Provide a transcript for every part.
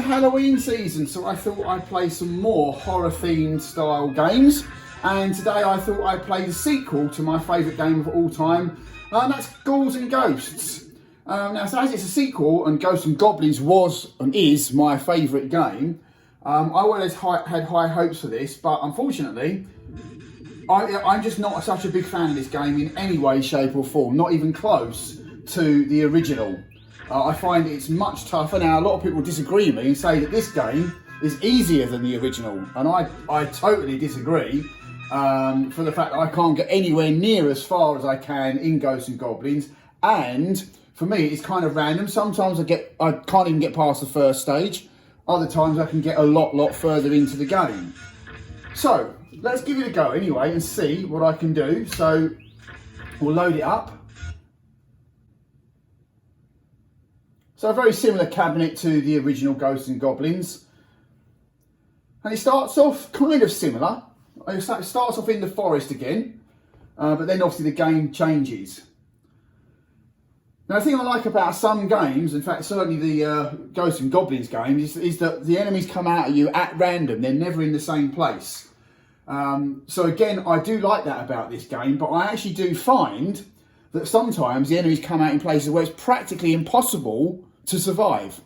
Halloween season, so I thought I'd play some more horror-themed style games. And today I thought I'd play the sequel to my favourite game of all time, and that's Ghouls' Ghosts. Now, so as it's a sequel, and Ghosts'n Goblins was and is my favourite game, I always had high hopes for this, but unfortunately, I'm just not such a big fan of this game in any way, shape or form, not even close to the original. I find it's much tougher. Now, a lot of people disagree with me and say that this game is easier than the original, and I totally disagree for the fact that I can't get anywhere near as far as I can in Ghosts'n Goblins, and for me it's kind of random. Sometimes I can't even get past the first stage, other times I can get a lot further into the game. So let's give it a go anyway and see what I can do. So we'll load it up. So a very similar cabinet to the original Ghosts'n Goblins. And it starts off kind of similar. It starts off in the forest again, but then obviously the game changes. Now, the thing I like about some games, in fact certainly the Ghosts'n Goblins games, is that the enemies come out at you at random. They're never in the same place. So again, I do like that about this game, but I actually do find that sometimes the enemies come out in places where it's practically impossible to survive.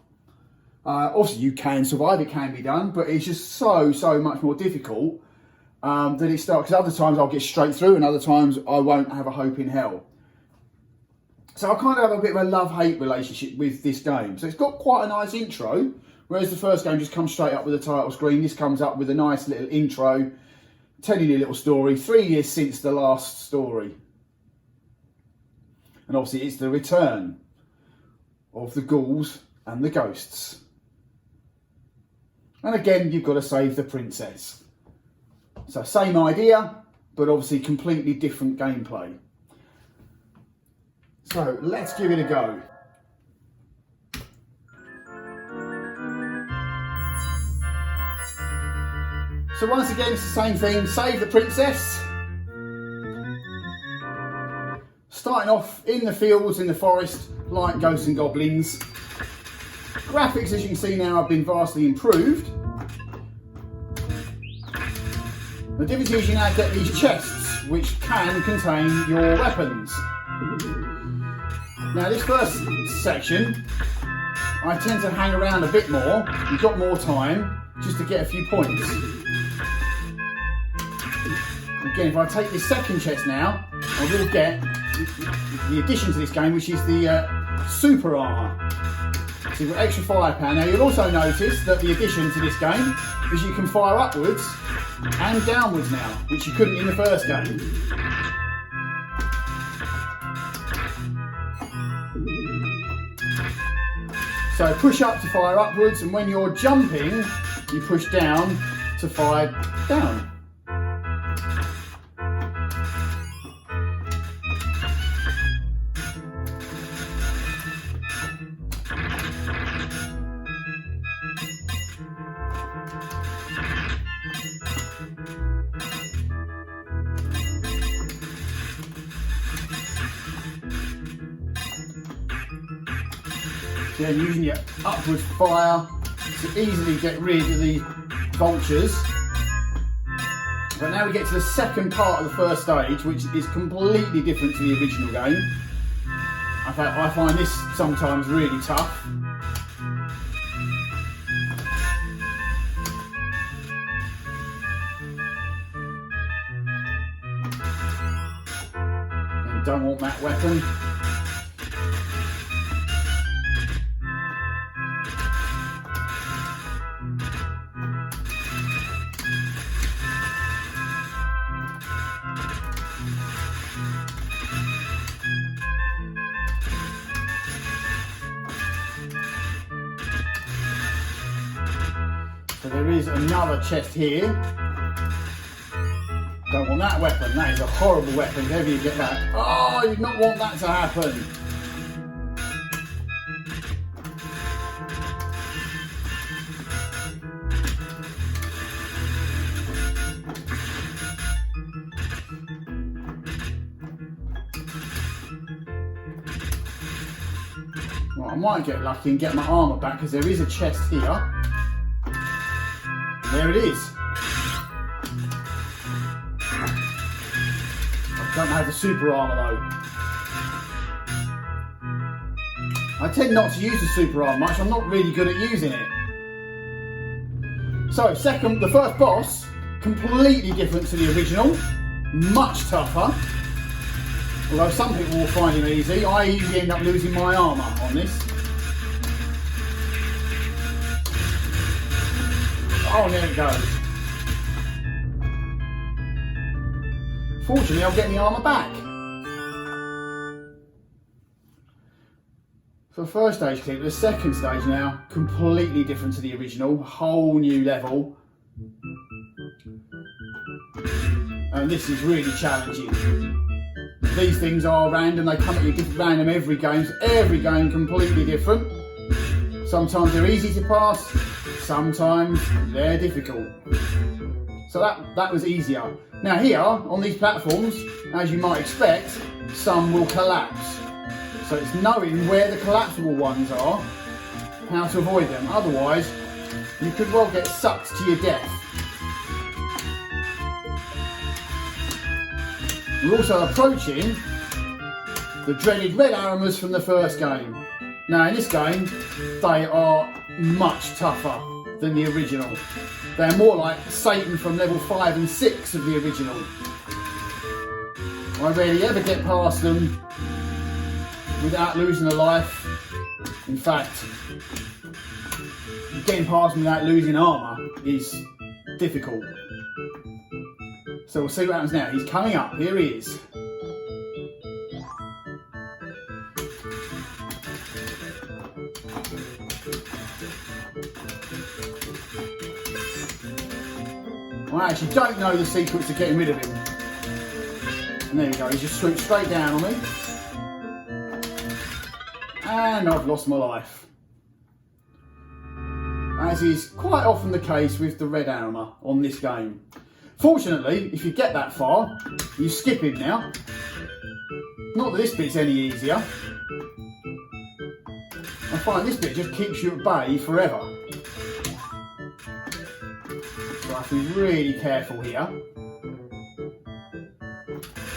Obviously you can survive, it can be done, but it's just so much more difficult that it starts, because other times I'll get straight through and other times I won't have a hope in hell. So I kind of have a bit of a love-hate relationship with this game. So it's got quite a nice intro, whereas the first game just comes straight up with a title screen. This comes up with a nice little intro, telling you a little story, 3 years since the last story. And obviously it's the return of the ghouls and the ghosts. And again, you've got to save the princess. So same idea, but obviously completely different gameplay. So let's give it a go. So once again, it's the same thing, save the princess. Starting off in the fields, in the forest, like Ghosts'n Goblins. Graphics, as you can see now, have been vastly improved. The difference is you now get these chests, which can contain your weapons. Now this first section, I tend to hang around a bit more. You've got more time, just to get a few points. Again, if I take this second chest now, I will get the addition to this game, which is the super armour. So you've got extra firepower. Now you'll also notice that the addition to this game is you can fire upwards and downwards now, which you couldn't in the first game. So push up to fire upwards, and when you're jumping, you push down to fire down. Yeah, using your upward fire to easily get rid of the vultures. But now we get to the second part of the first stage, which is completely different to the original game. In fact, I find this sometimes really tough. And don't want that weapon. So there is another chest here. Don't want that weapon. That is a horrible weapon if ever you get that. Oh, you do not want that to happen. Well, I might get lucky and get my armour back because there is a chest here. There it is. I don't have the super armour though. I tend not to use the super armour much, I'm not really good at using it. So the first boss, completely different to the original, much tougher. Although some people will find him easy, I usually end up losing my armour on this. Oh, and there it goes. Fortunately, I'll get my armour back. For the first stage clip, the second stage now, completely different to the original, whole new level. And this is really challenging. These things are random, they come at you random every game, so every game completely different. Sometimes they're easy to pass, sometimes they're difficult. So that was easier. Now here, on these platforms, as you might expect, some will collapse. So it's knowing where the collapsible ones are, how to avoid them. Otherwise, you could well get sucked to your death. We're also approaching the dreaded red aromas from the first game. Now in this game, they are much tougher than the original. They're more like Satan from level 5 and 6 of the original. I rarely ever get past them without losing a life. In fact, getting past them without losing armour is difficult. So we'll see what happens now. He's coming up, here he is. I actually don't know the secret to getting rid of him. And there we go, he just swooped straight down on me. And I've lost my life. As is quite often the case with the red armour on this game. Fortunately, if you get that far, you skip him now. Not that this bit's any easier. I find this bit just keeps you at bay forever. So I have to be really careful here.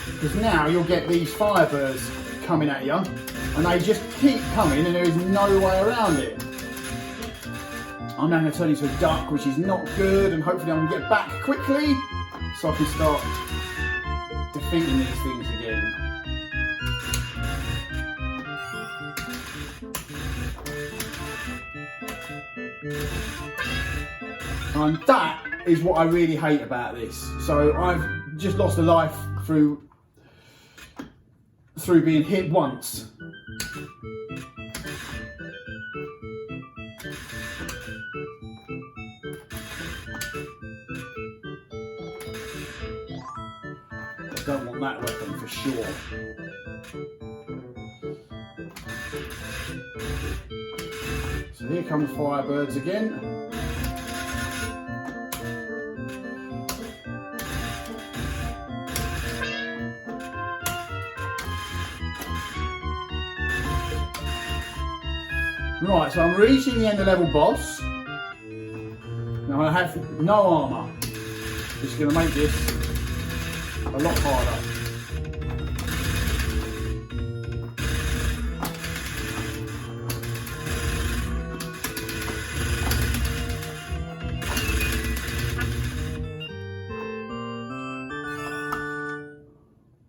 Because now you'll get these firebirds coming at you, and they just keep coming and there is no way around it. I'm now going to turn into a duck, which is not good, and hopefully I can get back quickly so I can start defeating these things again. And that is what I really hate about this. So I've just lost a life through being hit once. I don't want that weapon for sure. So here come the firebirds again. Right, so I'm reaching the end of level boss. Now I have no armour, which is going to make this a lot harder.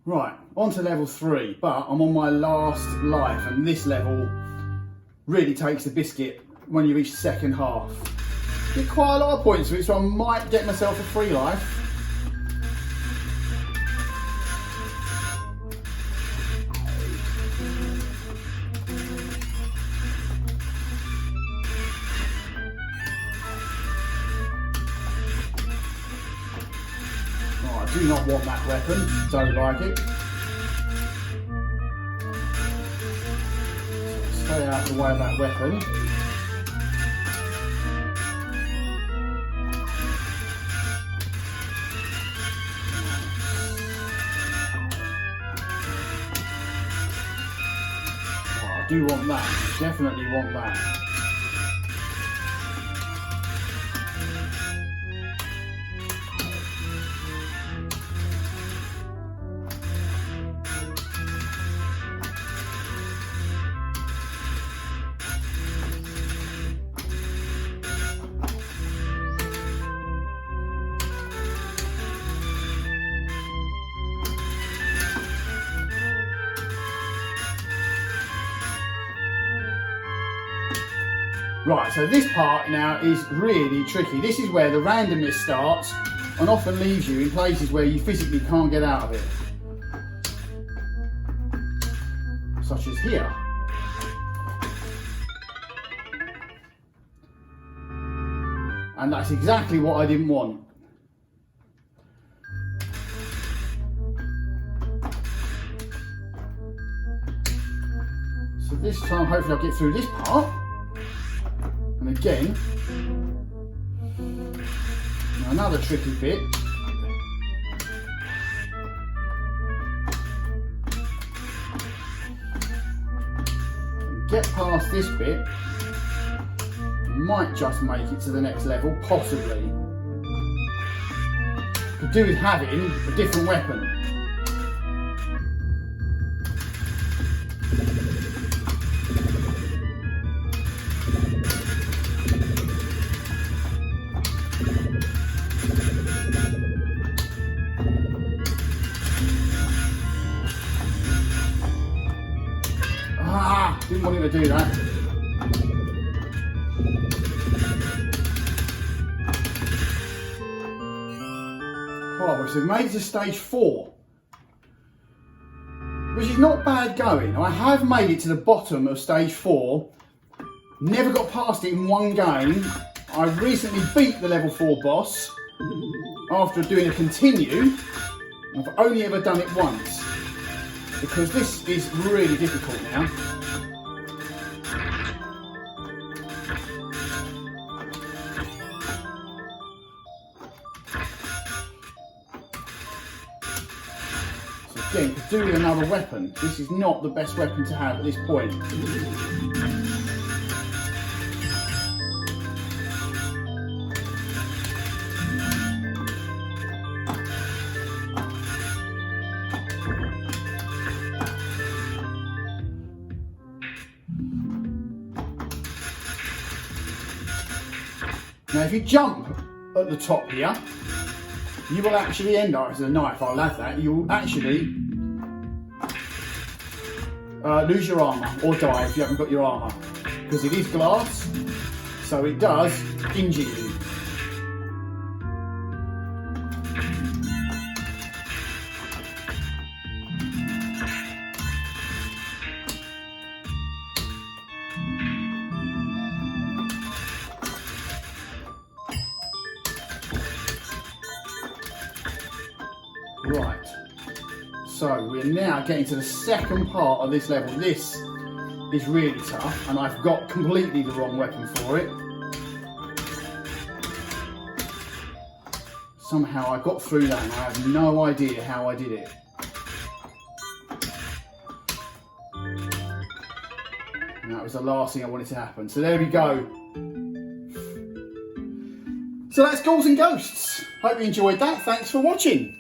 Right, on to level 3, but I'm on my last life, and this level really takes the biscuit when you reach the second half. Get quite a lot of points for it, so I might get myself a free life. Oh, I do not want that weapon, don't like it. Stay out of the way of that weapon. Oh, I do want that, definitely want that. Right, so this part now is really tricky. This is where the randomness starts and often leaves you in places where you physically can't get out of it. Such as here. And that's exactly what I didn't want. So this time, hopefully I'll get through this part. And again, another tricky bit. And get past this bit. Might just make it to the next level, possibly. Could do with having a different weapon. Didn't want him to do that. Oh, so we've made it to stage 4, which is not bad going. I have made it to the bottom of stage 4, never got past it in one game. I recently beat the level 4 boss after doing a continue. I've only ever done it once because this is really difficult now. Again, to do with another weapon. This is not the best weapon to have at this point. Now if you jump at the top here, you will actually end up, as a knife, I'll have that, you will actually lose your armour or die if you haven't got your armour, because it is glass, so it does injure you. Right, so we're now getting to the second part of this level. This is really tough and I've got completely the wrong weapon for it. Somehow I got through that and I have no idea how I did it. And that was the last thing I wanted to happen. So there we go. So that's Ghouls and Ghosts. Hope you enjoyed that. Thanks for watching.